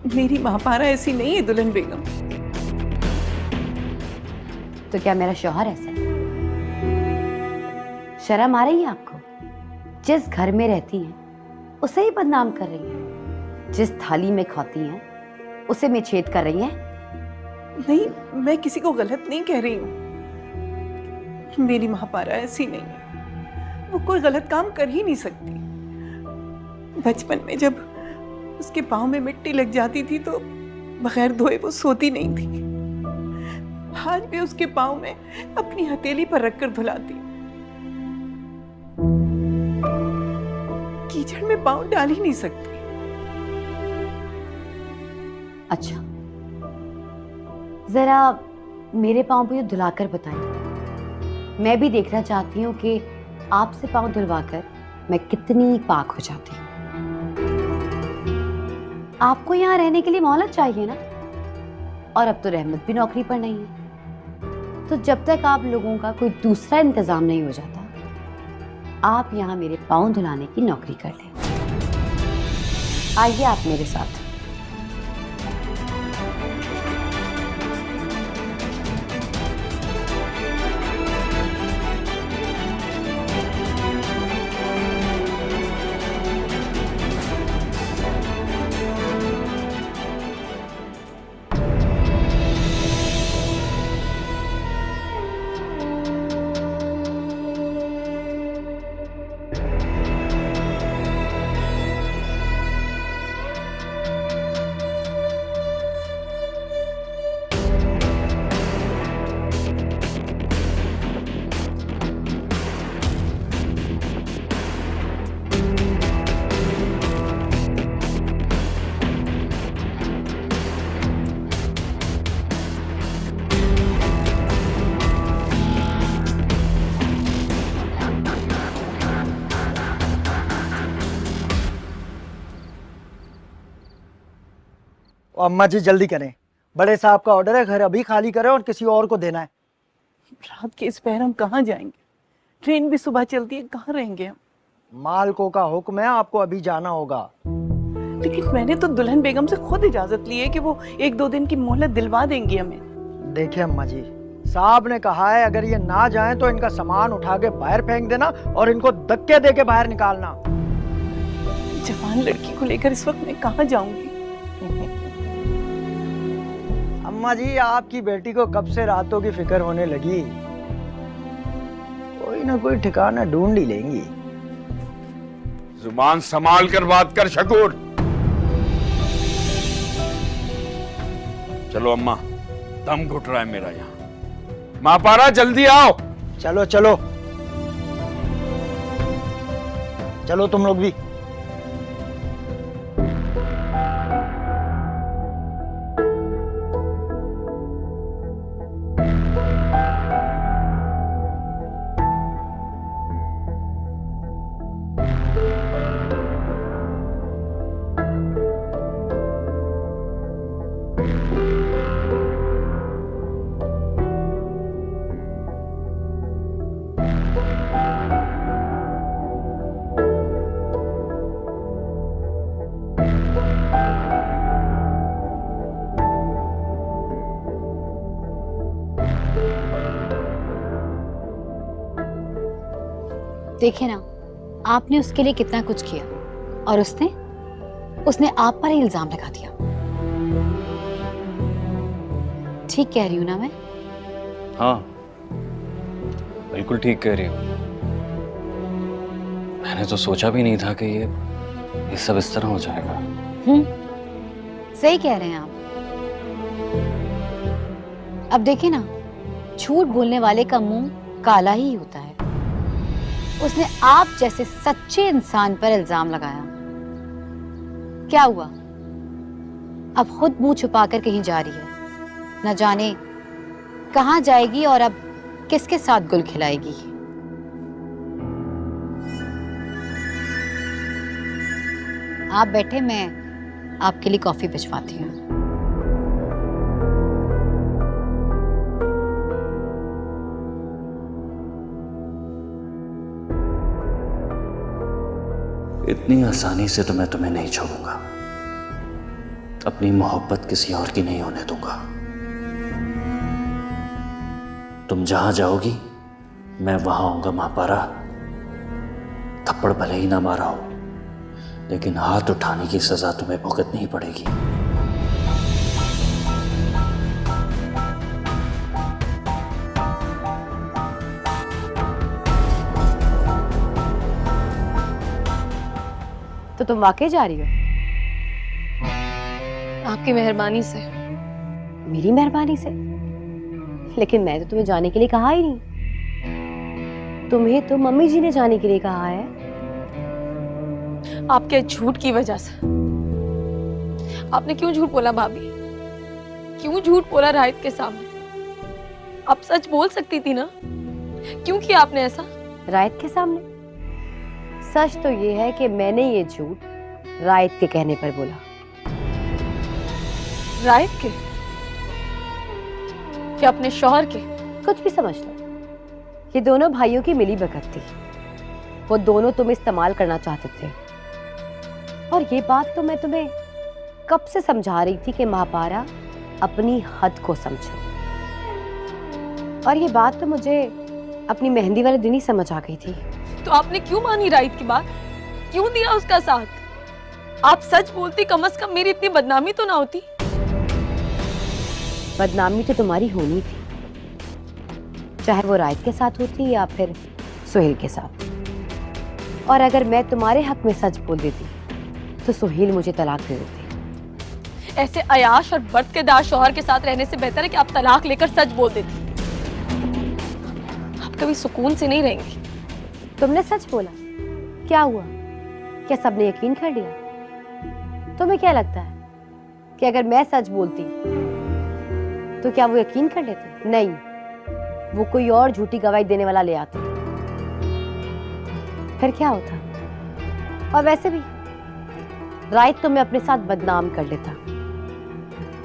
मेरी महापारा ऐसी नहीं है दुल्हन बेगम। तो क्या मेरा शौहर ऐसा है? शर्म आ रही है आपको? जिस घर में रहती हैं उसे ही बदनाम कर रही हैं, जिस थाली में खाती हैं उसे में छेद कर रही हैं। नहीं, मैं किसी को गलत नहीं कह रही हूँ। मेरी महापारा ऐसी नहीं है, वो कोई गलत काम कर ही नहीं सकती। बचपन में जब उसके पाँव में मिट्टी लग जाती थी तो बगैर धोए वो सोती नहीं थी। आज भी उसके पाँव में अपनी हथेली पर रखकर धुलाती। कीचड़ में पाँव डाल ही नहीं सकती। अच्छा, जरा मेरे पाँव भी धुलाकर बताइए। मैं भी देखना चाहती हूँ कि आपसे पाँव धुलवाकर मैं कितनी पाक हो जाती हूँ। आपको यहाँ रहने के लिए मोहलत चाहिए ना, और अब तो रहमत भी नौकरी पर नहीं है। तो जब तक आप लोगों का कोई दूसरा इंतजाम नहीं हो जाता, आप यहाँ मेरे पाँव धुलाने की नौकरी कर लें। आइए आप मेरे साथ। अम्मा जी जल्दी करें, बड़े साहब का ऑर्डर है, घर अभी खाली करें और किसी और को देना है। रात के इस पहर हम कहाँ जाएंगे? ट्रेन भी सुबह चलती है, कहाँ रहेंगे हम? मालको का हुक्म है, आपको अभी जाना होगा। लेकिन मैंने तो दुल्हन बेगम से खुद इजाजत ली है कि वो 1-2 दिन की मोहलत दिलवा देंगी हमें। देखिए अम्मा जी, साहब ने कहा है अगर ये ना जाएं तो इनका सामान उठा के बाहर फेंक देना और इनको धक्के दे के बाहर निकालना। जवान लड़की को लेकर इस वक्त मैं कहाँ जाऊंगी? अम्मा जी, आपकी बेटी को कब से रातों की फिक्र होने लगी? कोई ना कोई ठिकाना ढूंढ ही लेंगी। जुबान संभाल कर बात कर शकूर। चलो अम्मा, दम घुट रहा है मेरा यहाँ। महापारा जल्दी आओ। चलो चलो चलो तुम लोग भी। देखिए ना, आपने उसके लिए कितना कुछ किया और उसने आप पर ही इल्जाम लगा दिया। ठीक कह रही हूँ ना मैं? हाँ, बिल्कुल ठीक कह रही हूँ। मैंने तो सोचा भी नहीं था कि ये सब इस तरह हो जाएगा। सही कह रहे हैं आप। अब देखिए ना, झूठ बोलने वाले का मुंह काला ही होता है। उसने आप जैसे सच्चे इंसान पर इल्जाम लगाया। क्या हुआ? अब खुद मुंह छुपाकर कहीं जा रही है, न जाने कहां जाएगी और अब किसके साथ गुल खिलाएगी। आप बैठे, मैं आपके लिए कॉफी भिजवाती हूँ। इतनी आसानी से तो मैं तुम्हें नहीं छोड़ूंगा। अपनी मोहब्बत किसी और की नहीं होने दूंगा। तुम जहां जाओगी मैं वहां आऊंगा महापारा। थप्पड़ भले ही ना मारा हो, लेकिन हाथ उठाने की सजा तुम्हें भुगतनी ही पड़ेगी। तो तुम वाकई जा रही हो? आपकी मेहरबानी से। मेरी मेहरबानी से? लेकिन मैं तो तुम्हें जाने के लिए कहा ही नहीं। तुम्हें तो मम्मी जी ने जाने के लिए कहा है। आपके झूठ की वजह से। आपने क्यों झूठ बोला भाभी? क्यों झूठ बोला राहित के सामने? आप सच बोल सकती थी ना, क्यों किया आपने ऐसा? राहित के सामने? सच तो ये है कि मैंने ये झूठ राहित के कहने पर बोला। राहित के? क्या अपने शौहर के? कुछ भी समझ लो, ये दोनों भाइयों की मिली भगत थी। वो दोनों तुम्हें इस्तेमाल करना चाहते थे। और ये बात तो मैं तुम्हें कब से समझा रही थी कि महापारा अपनी हद को समझो। और ये बात तो मुझे अपनी मेहंदी वाले दिन ही समझ आ गई थी। तो आपने क्यों मानी राहित की बात? क्यों दिया उसका साथ? आप सच बोलती, कम से कम मेरी इतनी बदनामी तो ना होती। बदनामी तो तुम्हारी होनी थी, चाहे वो राहित के साथ होती या फिर सुहेल के साथ। और अगर मैं तुम्हारे हक में सच बोल देती तो सुहेल मुझे तलाक दे देती। ऐसे अयाश और बर्तकेदार शौहर के साथ रहने से बेहतर है कि आप तलाक लेकर सच बोल देती। आप कभी सुकून से नहीं रहेंगी। तुमने सच बोला, क्या हुआ? क्या सबने यकीन कर लिया? तुम्हें क्या लगता है कि अगर मैं सच बोलती तो क्या वो यकीन कर लेते? नहीं, वो कोई और झूठी गवाही देने वाला ले आते। फिर क्या होता? और वैसे भी राहित तुम्हें अपने साथ बदनाम कर लेता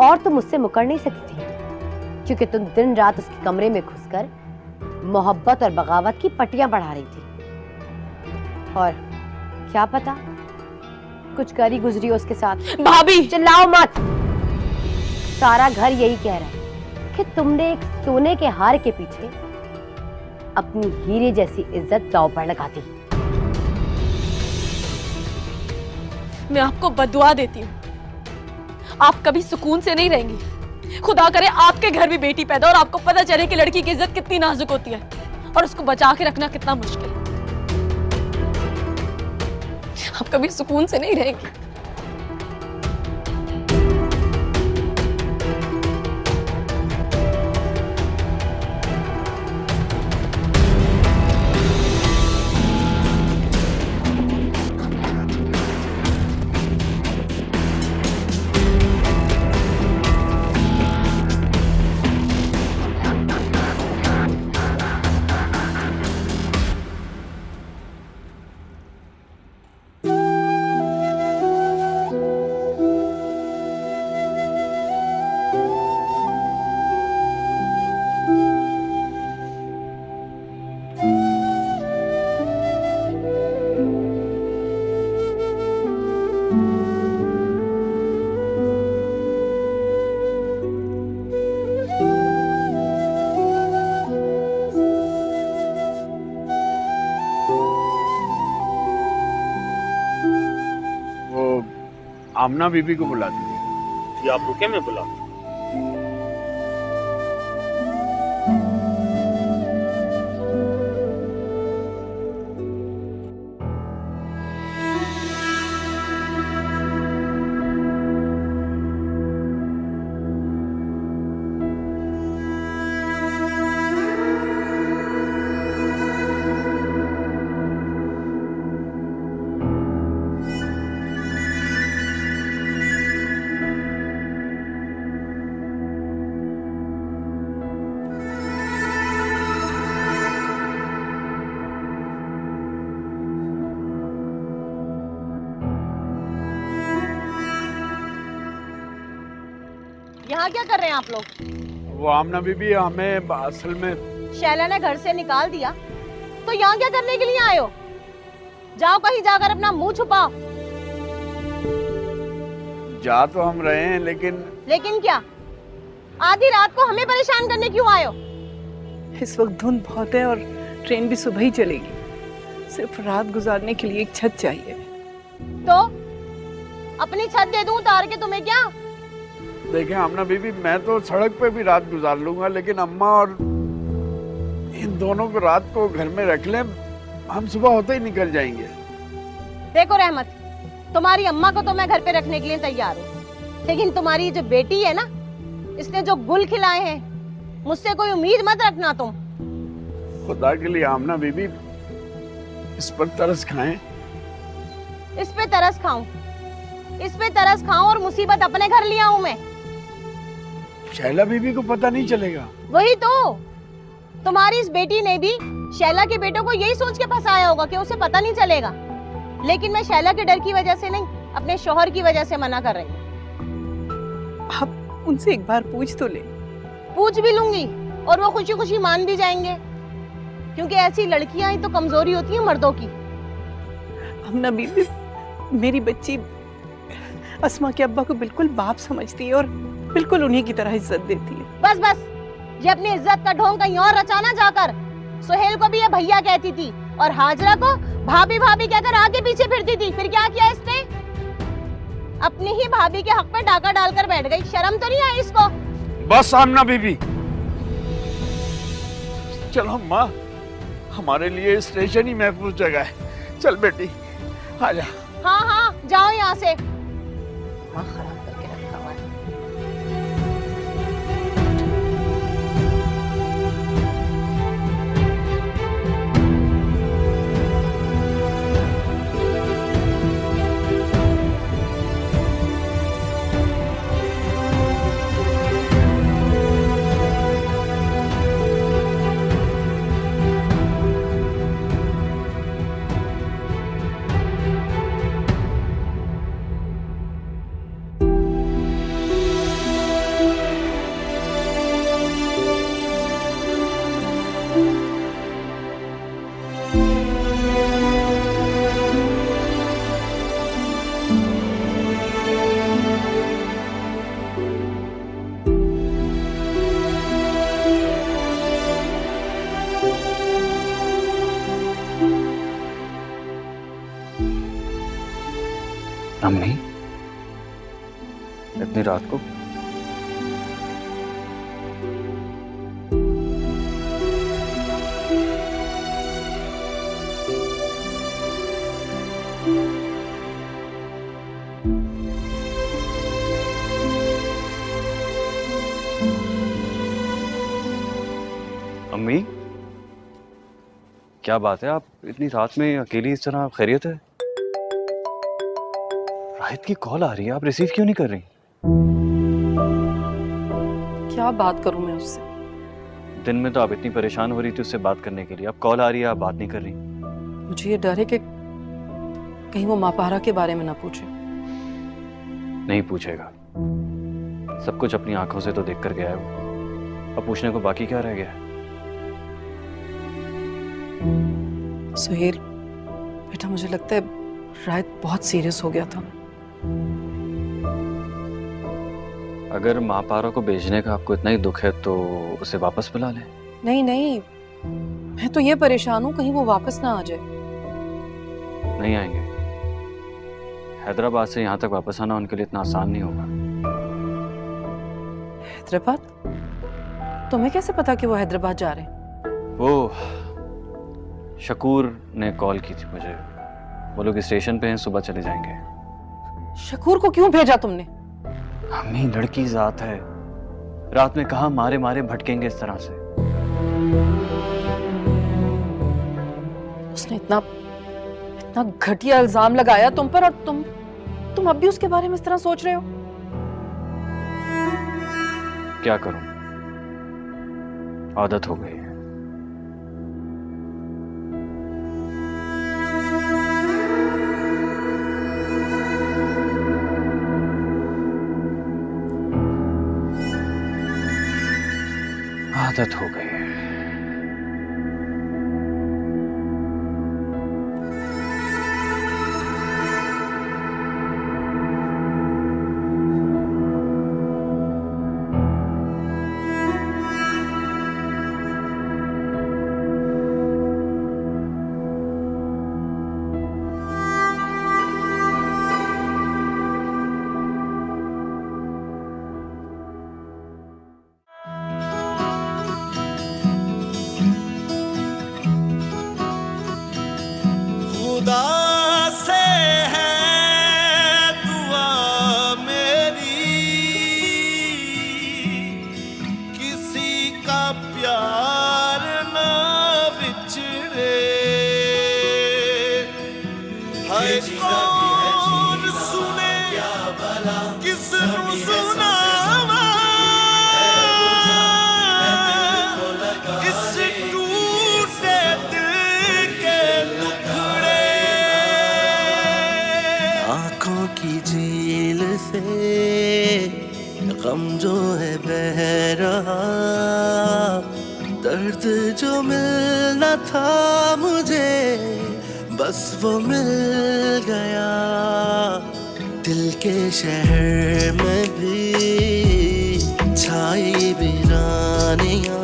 और तुम मुझसे मुकर नहीं सकती थी, क्योंकि तुम दिन रात उसके कमरे में घुसकर मोहब्बत और बगावत की पट्टियां बढ़ा रही थी। और क्या पता कुछ करी गुजरी हो उसके साथ। भाभी चिल्लाओ मत। सारा घर यही कह रहा है कि तुमने एक सोने के हार के पीछे अपनी हीरे जैसी इज्जत दांव पर लगा दी। मैं आपको बदुआ देती हूँ, आप कभी सुकून से नहीं रहेंगी। खुदा करे आपके घर भी बेटी पैदा और आपको पता चले कि लड़की की इज्जत कितनी नाजुक होती है और उसको बचा के रखना कितना मुश्किल है। आप कभी सुकून से नहीं रहेंगी। आमना बीबी को बुला दीजिए। जी आप रुके, मैं बुला। यहाँ क्या कर रहे हैं आप लोग? वो आमना बीबी हमें असल में शैला ने घर से निकाल दिया तो यहाँ क्या करने के लिए आए हो? जाओ कहीं जाकर अपना मुंह छुपाओ। जा तो हम रहे हैं, लेकिन लेकिन क्या? आधी रात को हमें परेशान करने क्यों आए हो? इस वक्त धुंध बहुत है और ट्रेन भी सुबह ही चलेगी। सिर्फ रात गुजारने के लिए एक छत चाहिए। तो अपनी छत दे दूं उतार के तुम्हें क्या? देखें आमना बीबी, मैं तो सड़क पे भी रात गुजार लूंगा, लेकिन अम्मा और इन दोनों को रात को घर में रख लें, हम सुबह होते ही निकल जाएंगे। देखो रहमत, तुम्हारी अम्मा को तो मैं घर पे रखने के लिए तैयार हूँ, लेकिन तुम्हारी जो बेटी है ना, इसने जो गुल खिलाए हैं, मुझसे कोई उम्मीद मत रखना तुम। खुदा के लिए आमना बीबी, इस पर तरस खाएं। इस पे तरस खाऊं? इस पे तरस खाऊं और मुसीबत अपने घर ले आऊं मैं? शैला बीबी को पता नहीं चलेगा। वही तो, तुम्हारी इस बेटी ने भी शैला के बेटों को यही सोच के फंसाया होगा कि उसे पता नहीं चलेगा, लेकिन मैं शैला के डर की वजह से नहीं, अपने शौहर की वजह से मना कर रही हूँ। आप उनसे एक बार पूछ तो ले। पूछ भी लूंगी और वो खुशी खुशी मान भी जाएंगे, क्योंकि ऐसी लड़कियां ही तो कमजोरी होती हैं मर्दों की। आमना बीबी, मेरी बच्ची अस्मा के अब्बा को बिल्कुल बाप समझती है और बिल्कुल उन्हीं की तरह इज्जत देती है। बस बस, ये अपनी इज्जत का ढोंग कहीं और रचाना जाकर। सुहेल को भी ये भैया कहती थी और हाजरा को भाभी भाभी कहकर आगे पीछे फिरती थी। फिर क्या किया इसने? अपनी ही भाभी के हक पे डाका डालकर बैठ गई। शर्म तो नहीं आई इसको? बस आमना बीबी, चलो अम्मा, हमारे लिए स्टेशन ही महफूज जगह है। चल बेटी, आजा। हाँ हाँ, जाओ यहाँ से। माँ खराब करके रखा हुआ है। अम्मी, इतनी रात को? अम्मी, क्या बात है, आप इतनी रात में अकेली इस तरह? खैरियत है? राहित की कॉल आ रही है, आप रिसीव क्यों नहीं कर रही? क्या बात करूं मैं उससे? दिन में तो आप इतनी परेशान हो रही थी उससे बात करने के लिए, अब कॉल आ रही है, आप बात नहीं कर रही। मुझे ये डर है कि कहीं वो मापारा के बारे में ना पूछे। नहीं पूछेगा, सब कुछ अपनी आंखों से तो देख कर गया है वो, अब पूछने को बाकी क्या रह गया है? सुहेल बेटा, मुझे लगता है राहित बहुत सीरियस हो गया था। अगर महापारा को भेजने का आपको इतना ही दुख है तो उसे वापस बुला लें। नहीं नहीं, मैं तो ये परेशान हूँ कहीं वो वापस ना आ जाए। नहीं आएंगे, हैदराबाद से यहाँ तक वापस आना उनके लिए इतना आसान नहीं होगा। हैदराबाद? तुम्हें कैसे पता कि वो हैदराबाद जा रहे हैं? वो शकूर ने कॉल की थी मुझे, वो लोग स्टेशन पे हैं, सुबह चले जाएंगे। शकूर को क्यों भेजा तुमने? अम्मी, लड़की जात है, रात में कहाँ मारे मारे भटकेंगे इस तरह से। उसने इतना घटिया इल्जाम लगाया तुम पर, और तुम अब भी उसके बारे में इस तरह सोच रहे हो? क्या करूं, आदत हो गई है। आदत हो गई है। दिल से गम जो है बह रहा, दर्द जो मिलना था मुझे बस वो मिल गया। दिल के शहर में भी छाई वीरानियां,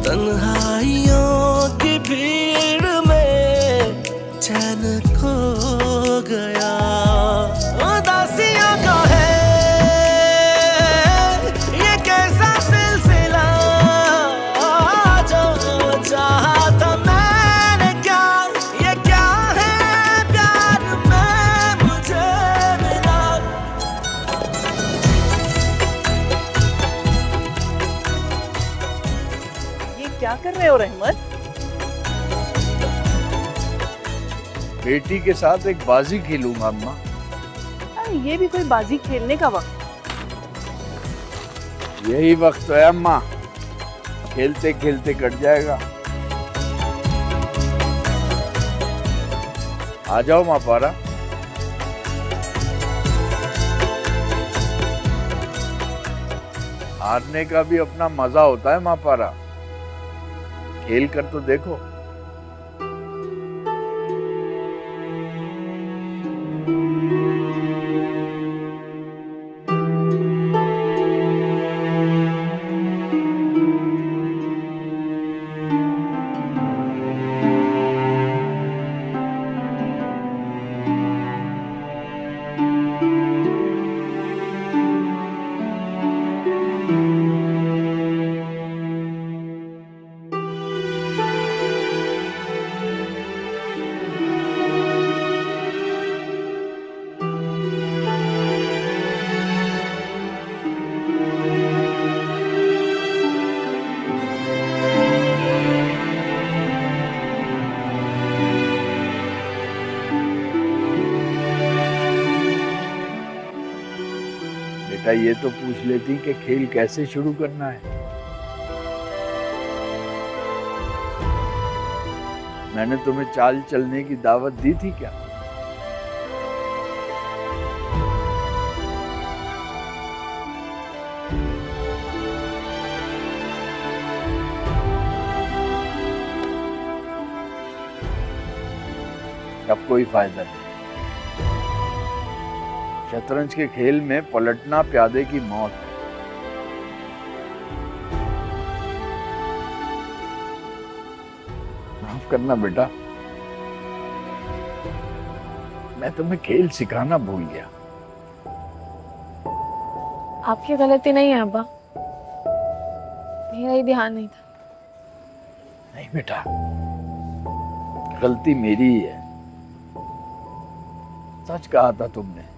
तन्हाइयों की भीड़ में चैन खो गया। उदासियों का है ये कैसा सिलसिला, जो चाहा था मैंने क्या, ये क्या है प्यार में मुझे मिला। ये क्या कर रहे हो रहमत? बेटी के साथ एक बाजी खेलूंगा अम्मा। ये भी कोई बाजी खेलने का वक्त? यही वक्त है अम्मा, खेलते खेलते कट जाएगा। आ जाओ माँ पारा। हारने का भी अपना मजा होता है माँ पारा, खेल कर तो देखो। बेटा ये तो पूछ लेती कि खेल कैसे शुरू करना है। मैंने तुम्हें चाल चलने की दावत दी थी क्या? अब कोई फायदा नहीं। शतरंज के खेल में पलटना प्यादे की मौत है। माफ करना बेटा, मैं तुम्हें खेल सिखाना भूल गया। आपकी गलती नहीं है अब्बा, मेरा ही ध्यान नहीं था। नहीं बेटा, गलती मेरी ही है। सच कहा था तुमने।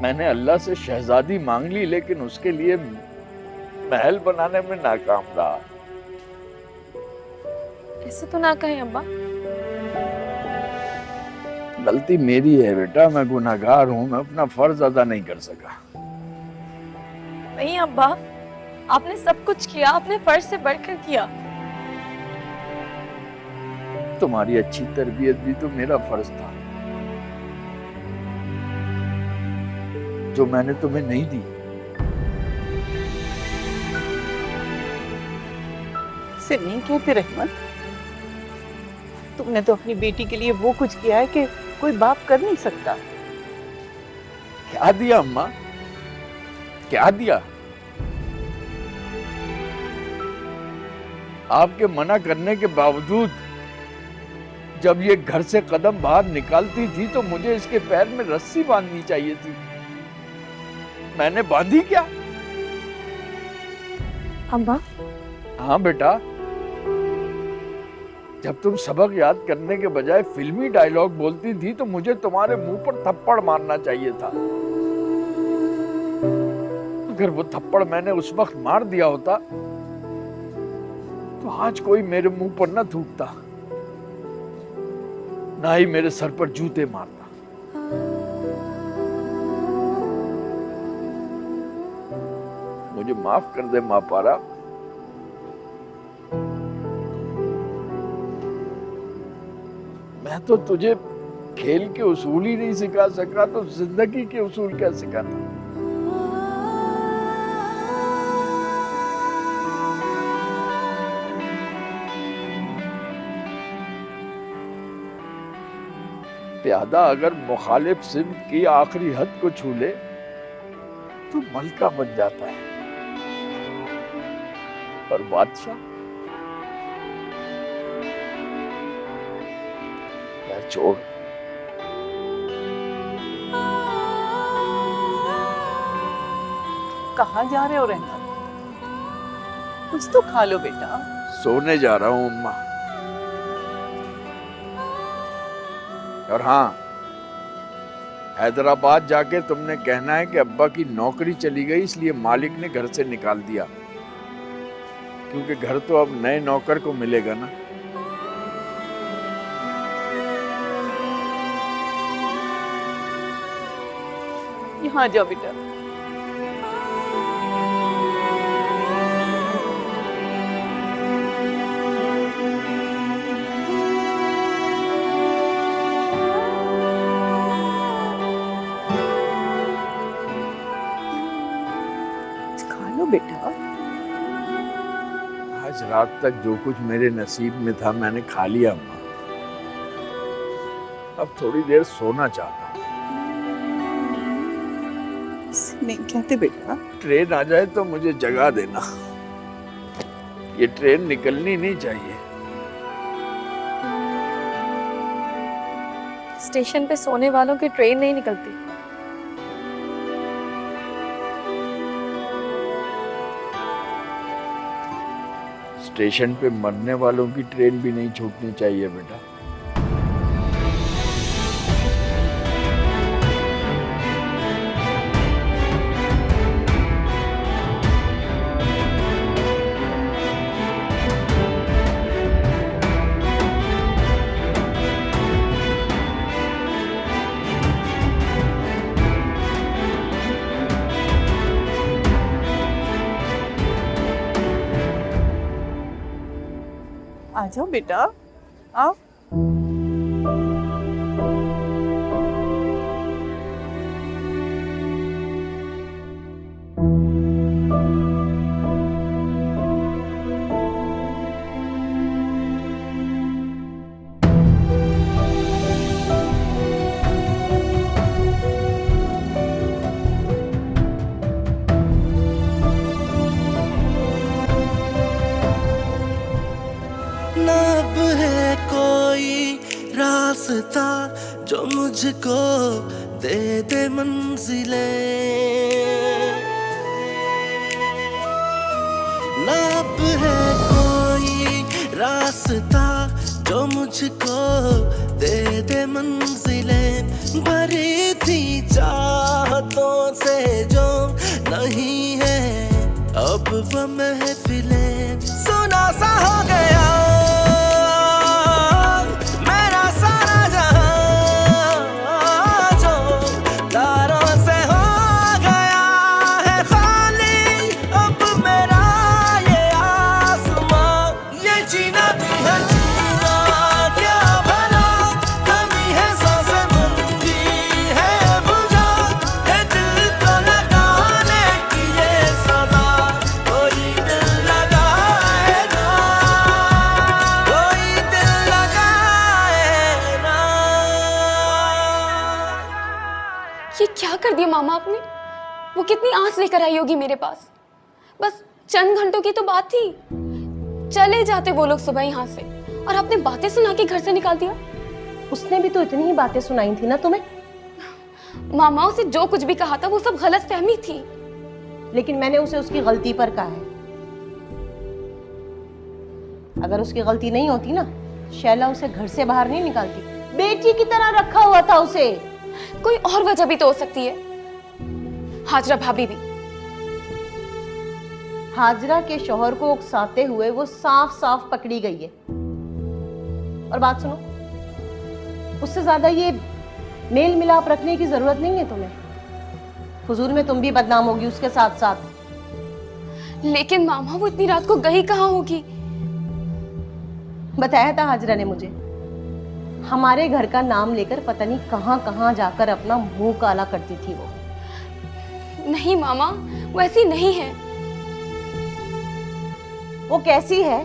मैंने अल्लाह से शहजादी मांग ली, लेकिन उसके लिए महल बनाने में नाकाम रहा। ऐसे तो ना कहें अब्बा। गलती मेरी है बेटा, मैं गुनाहगार हूं, मैं अपना फर्ज अदा नहीं कर सका। नहीं अब्बा, आपने सब कुछ किया, आपने फर्ज से बढ़कर किया। तुम्हारी अच्छी तरबियत भी तो मेरा फर्ज था, जो मैंने तुम्हें नहीं दी। से नहीं कहते रहमत, तुमने तो अपनी बेटी के लिए वो कुछ किया है कि कोई बाप कर नहीं सकता। क्या दिया अम्मा, क्या दिया? आपके मना करने के बावजूद जब ये घर से कदम बाहर निकालती थी तो मुझे इसके पैर में रस्सी बांधनी चाहिए थी। मैंने बांधी क्या? अब्बा? हाँ बेटा, जब तुम सबक याद करने के बजाय फिल्मी डायलॉग बोलती थी तो मुझे तुम्हारे मुंह पर थप्पड़ मारना चाहिए था। अगर वो थप्पड़ मैंने उस वक्त मार दिया होता तो आज कोई मेरे मुंह पर न थूकता, ना ही मेरे सर पर जूते मारता। मुझे माफ कर दे माँ पारा। मैं तो तुझे खेल के उसूल ही नहीं सिखा सका तो जिंदगी के उसूल क्या सिखाता। प्यादा अगर मुखालिफ सिमत की आखिरी हद को छू ले तो मलका बन जाता है, और बादशाह छोड़। कहाँ जा रहे हो रहना? कुछ तो खा लो बेटा। सोने जा रहा हूँ अम्मा। और हाँ, हैदराबाद जाके तुमने कहना है कि अब्बा की नौकरी चली गई इसलिए मालिक ने घर से निकाल दिया, क्योंकि घर तो अब नए नौकर को मिलेगा ना। यहाँ आ जाओ बेटा। खा लो बेटा। आज रात तक जो कुछ मेरे नसीब में था मैंने खा लिया अम्मा। अब थोड़ी देर सोना चाहता हूँ। नहीं कहते बेटा। ट्रेन आ जाए तो मुझे जगा देना। ये ट्रेन निकलनी नहीं चाहिए। स्टेशन पे सोने वालों की ट्रेन नहीं निकलती। स्टेशन पे मरने वालों की ट्रेन भी नहीं छूटनी चाहिए बेटा। आ जाओ बेटा, आओ। अब है कोई रास्ता जो मुझको दे दे मंजिले, ना अब है कोई रास्ता जो मुझको दे दे मंजिले, भरी थी चाहतों से जो नहीं है अब वो महफिलें, सुना सा हो गया क्या कर दिया मामा आपने? वो कितनी आस लेकर आई होगी मेरे पास। बस चंद घंटों की तो बात थी। चले जाते वो लोग सुबह यहाँ से और आपने बातें सुना के घर से निकाल दिया। उसने भी तो इतनी ही बातें सुनाई थी ना तुम्हें। मामा उसे जो कुछ भी कहा था वो सब गलत फहमी थी। लेकिन मैंने उसे उसकी गलती पर कहा है। अगर उसकी गलती नहीं होती ना, शैला उसे घर से बाहर नहीं निकालती। बेटी की तरह रखा हुआ था उसे। कोई और वजह भी तो हो सकती है। हाजरा भाभी भी। हाजरा के शौहर को उकसाते हुए वो साफ साफ पकड़ी गई है। और बात सुनो, उससे ज्यादा ये मेल मिलाप रखने की जरूरत नहीं है तुम्हें। हुजूर में तुम भी बदनाम होगी उसके साथ साथ। लेकिन मामा वो इतनी रात को गई कहाँ होगी? बताया था हाजरा ने मुझे। हमारे घर का नाम लेकर पता नहीं कहां कहां जाकर अपना मुंह काला करती थी वो। नहीं मामा, वो ऐसी नहीं है। वो कैसी है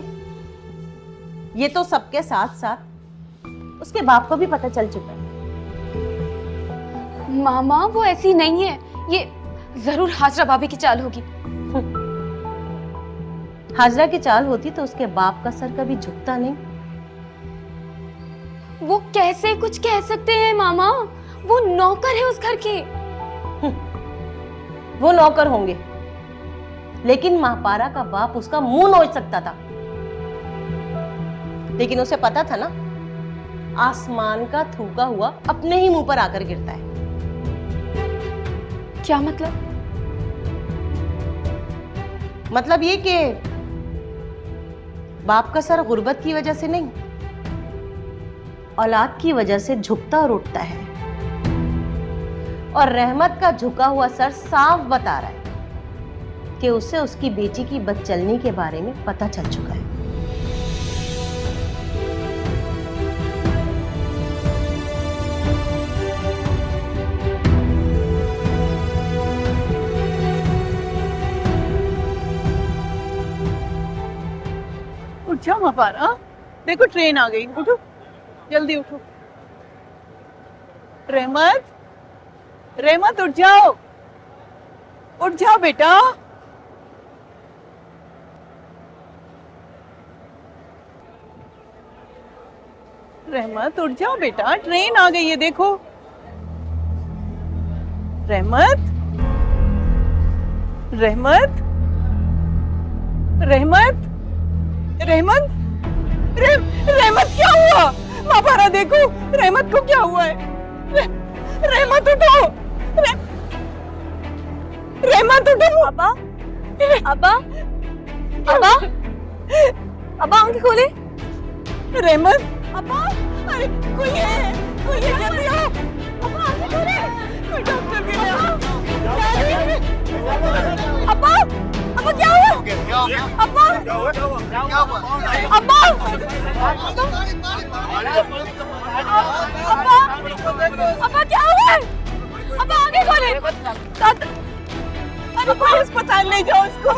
ये तो सबके साथ साथ उसके बाप को भी पता चल चुका है। मामा वो ऐसी नहीं है, ये जरूर हाजरा भाभी की चाल होगी। हाजरा की चाल होती तो उसके बाप का सर कभी झुकता नहीं। वो कैसे कुछ कह सकते हैं मामा, वो नौकर है उस घर के। वो नौकर होंगे, लेकिन महापारा का बाप उसका मुंह नोच सकता था। लेकिन उसे पता था ना, आसमान का थूका हुआ अपने ही मुंह पर आकर गिरता है। क्या मतलब? मतलब ये कि बाप का सर गुर्बत की वजह से नहीं, औलाद की वजह से झुकता और उठता है। और रहमत का झुका हुआ सर साफ बता रहा है कि उसे उसकी बेटी की बदचलनी के बारे में पता चल चुका है। उठ जाओ महापारा, देखो ट्रेन आ गई, उठो जल्दी उठो। रहमत, रहमत उठ जाओ, उठ जाओ बेटा। रहमत उठ जाओ बेटा, ट्रेन आ गई है देखो। रहमत, रहमत, रहमत, रहमत, रहमत क्या हुआ? महापारा देखो, रहमत को क्या हुआ है? रहमत उठो, रहमत उठो। अब्बा, अब्बा, अब्बा, अब्बा आंखें खोले। रहमत, अब्बा, अरे कोई है, जल्दी आओ। अब्बा आंखें खोले। कोई डॉक्टर के लिए आओ। अब्बा, अब्बा क्या हुआ? अब्बा, अब्बा, अब्बा क्या हुआ? अब्बा आंखें खोले। अरे कोई अस्पताल ले जाओ उसको,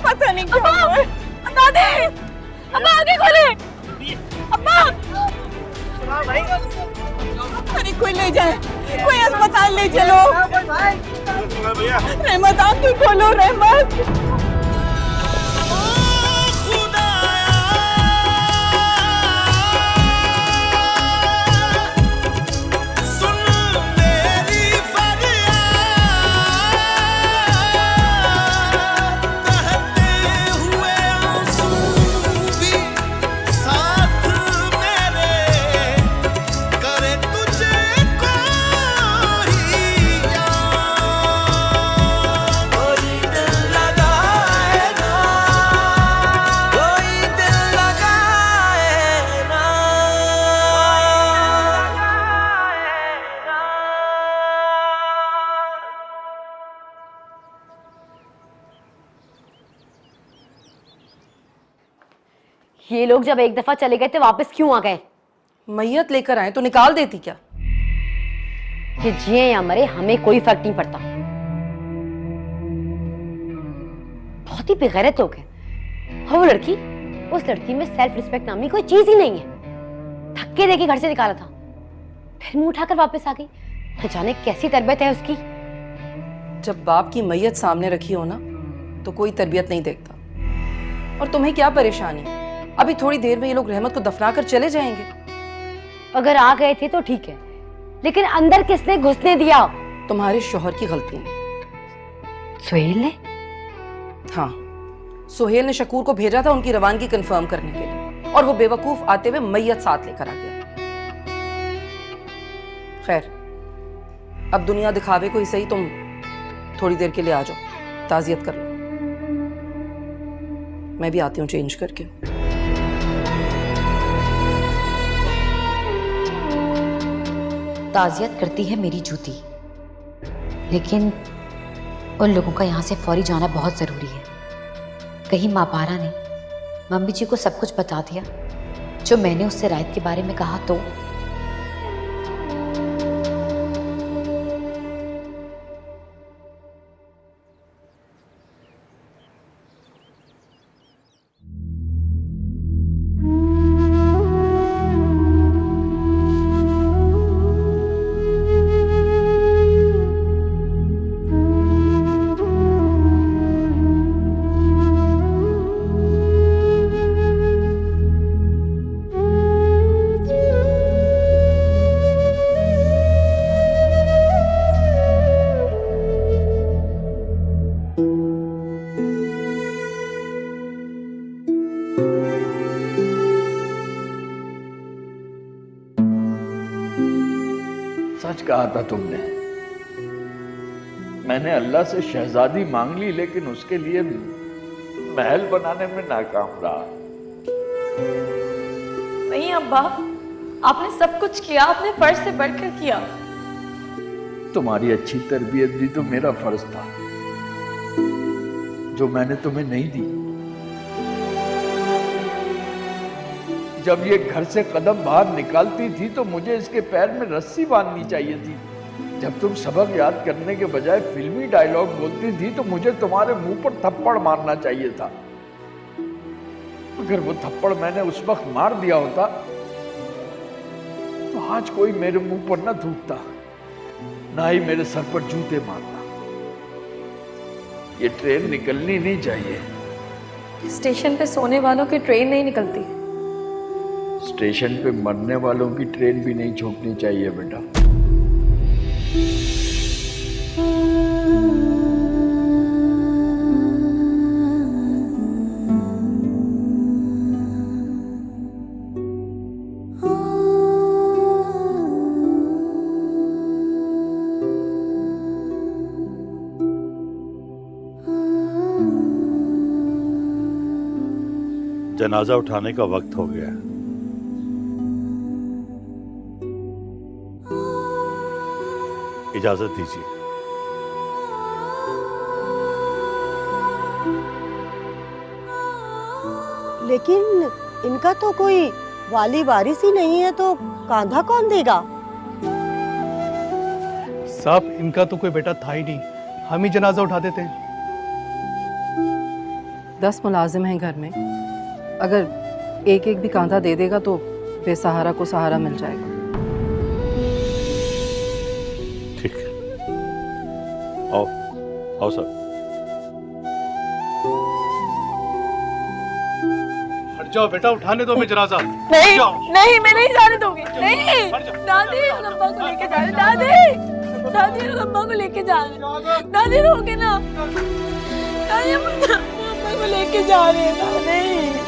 पता नहीं क्या हुआ है। दादी, अब्बा आंखें खोले। अब्बा, अरे कोई ले जाए, कोई अस्पताल ले चलो। रहमत आंखें खोलो, रहमत। ये लोग जब एक दफा चले गए थे वापस क्यों आ गए? मैयत लेकर आए तो निकाल देती क्या? कि जिए या मरे हमें कोई फर्क नहीं पड़ता। बहुत ही बेगैरत लोग हैं। और वो लड़की, उस लड़की में सेल्फ रिस्पेक्ट नामी कोई चीज ही नहीं है। धक्के देके घर से निकाला था, फिर मुंह उठाकर वापस आ गई। न जाने कैसी तरबियत है उसकी। जब बाप की मैयत सामने रखी हो ना तो कोई तरबियत नहीं देखता। और तुम्हें क्या परेशानी? अभी थोड़ी देर में ये लोग रहमत को दफना कर चले जाएंगे। अगर आ गए थे तो ठीक है, लेकिन अंदर किसने घुसने दिया? तुम्हारे शौहर की गलती है। सुहेल ने? हाँ, सुहेल ने शकूर को भेजा था उनकी रवानगी कंफर्म करने के लिए, और वो बेवकूफ आते हुए मैयत साथ लेकर आ गया। खैर, अब दुनिया दिखावे को ही सही, तुम थोड़ी देर के लिए आ जाओ, ताजियत कर लो। मैं भी आती हूँ चेंज करके। ताज़ियत करती है मेरी जूती, लेकिन उन लोगों का यहाँ से फौरी जाना बहुत ज़रूरी है। कहीं महापारा ने मम्मी जी को सब कुछ बता दिया जो मैंने उससे रायत के बारे में कहा तो? कहा था तुमने। मैंने अल्लाह से शहजादी मांग ली, लेकिन उसके लिए महल बनाने में नाकाम रहा। नहीं अब्बा, आपने सब कुछ किया, आपने फर्ज से बढ़कर किया। तुम्हारी अच्छी तरबियत भी तो मेरा फर्ज था, जो मैंने तुम्हें नहीं दी। जब ये घर से कदम बाहर निकालती थी तो मुझे इसके पैर में रस्सी बांधनी चाहिए थी। जब तुम सबक याद करने के बजाय फिल्मी डायलॉग बोलती थी तो मुझे तुम्हारे मुंह पर थप्पड़ मारना चाहिए था। अगर वो थप्पड़ मैंने उस वक्त मार दिया होता तो आज कोई मेरे मुंह पर न थूकता, ना ही मेरे सर पर जूते मारता। ये ट्रेन निकलनी नहीं चाहिए। स्टेशन पे सोने वालों की ट्रेन नहीं निकलती। स्टेशन पे मरने वालों की ट्रेन भी नहीं छूटनी चाहिए बेटा। जनाजा उठाने का वक्त हो गया। इजाजत दीजिए। लेकिन इनका तो कोई वाली वारिस ही नहीं है, तो कांधा कौन देगा? साहब, इनका तो कोई बेटा था ही नहीं, हम ही जनाजा उठा देते हैं। 10 मुलाजिम हैं घर में, अगर एक एक भी कांधा दे देगा तो बेसहारा को सहारा मिल जाएगा। ठीक है, आओ आओ सर। हट जाओ बेटा, उठाने दो हमें जनाजा। नहीं नहीं, मैं नहीं जाने दूंगी। नहीं दादी, रंबा को लेके जा रहे। दादी दादी, रंबा को लेके जा रहे। दादी रोके ना, दादी रंबा को लेके जा रहे हैं। दादी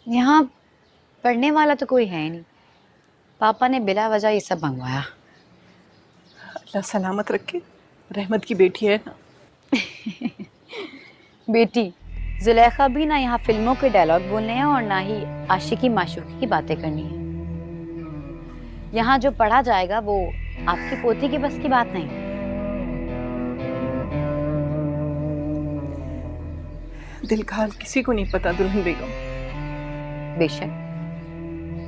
यहाँ पढ़ने वाला तो कोई है ही नहीं। पापा ने बिला वजह ये सब मंगवाया। अल्लाह सलामत रखे। रहमत की बेटी है ना। बेटी जुलेखा भी ना यहाँ फिल्मों के डायलॉग बोलने हैं और ना ही आशिकी माशूकी की बातें करनी है। यहाँ जो पढ़ा जाएगा वो आपकी पोती की बस की बात नहीं। दिल का हाल किसी को नहीं पता दुल्हन बेगम। बेशक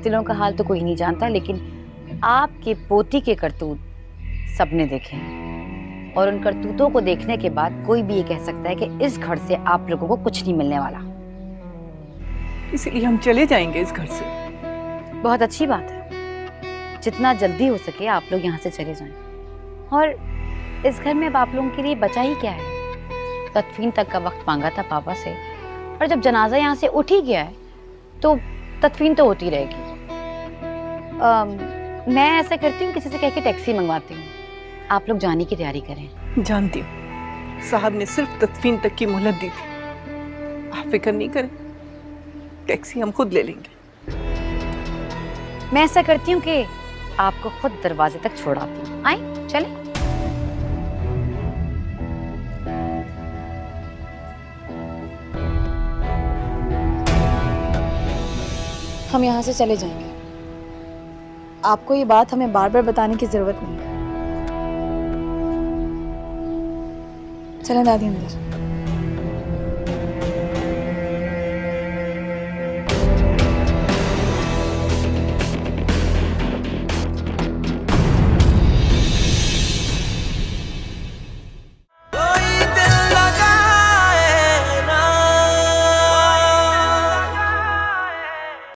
दिलों का हाल तो कोई नहीं जानता, लेकिन आपकी पोती के करतूत सबने देखे हैं और उन करतूतों को देखने के बाद कोई भी ये कह सकता है कि इस घर से आप लोगों को कुछ नहीं मिलने वाला। इसलिए हम चले जाएंगे इस घर से। बहुत अच्छी बात है, जितना जल्दी हो सके आप लोग यहाँ से चले जाएं। और इस घर में अब आप लोगों के लिए बचा ही क्या है। तदफीन तक का वक्त मांगा था पापा से, और जब जनाजा यहाँ से उठ ही गया है तो तदफीन तो होती रहेगी। मैं ऐसा करती हूँ, किसी से कह के टैक्सी मंगवाती हूँ, आप लोग जाने की तैयारी करें। जानती हूँ साहब ने सिर्फ तदफीन तक की मोहलत दी थी। आप फिक्र नहीं करें, टैक्सी हम खुद ले लेंगे। मैं ऐसा करती हूँ कि आपको खुद दरवाजे तक छोड़ाती हूँ। आए चले। हम यहाँ से चले जाएंगे। आपको ये बात हमें बार बार बताने की जरूरत नहीं है। चलें दादी अंदर।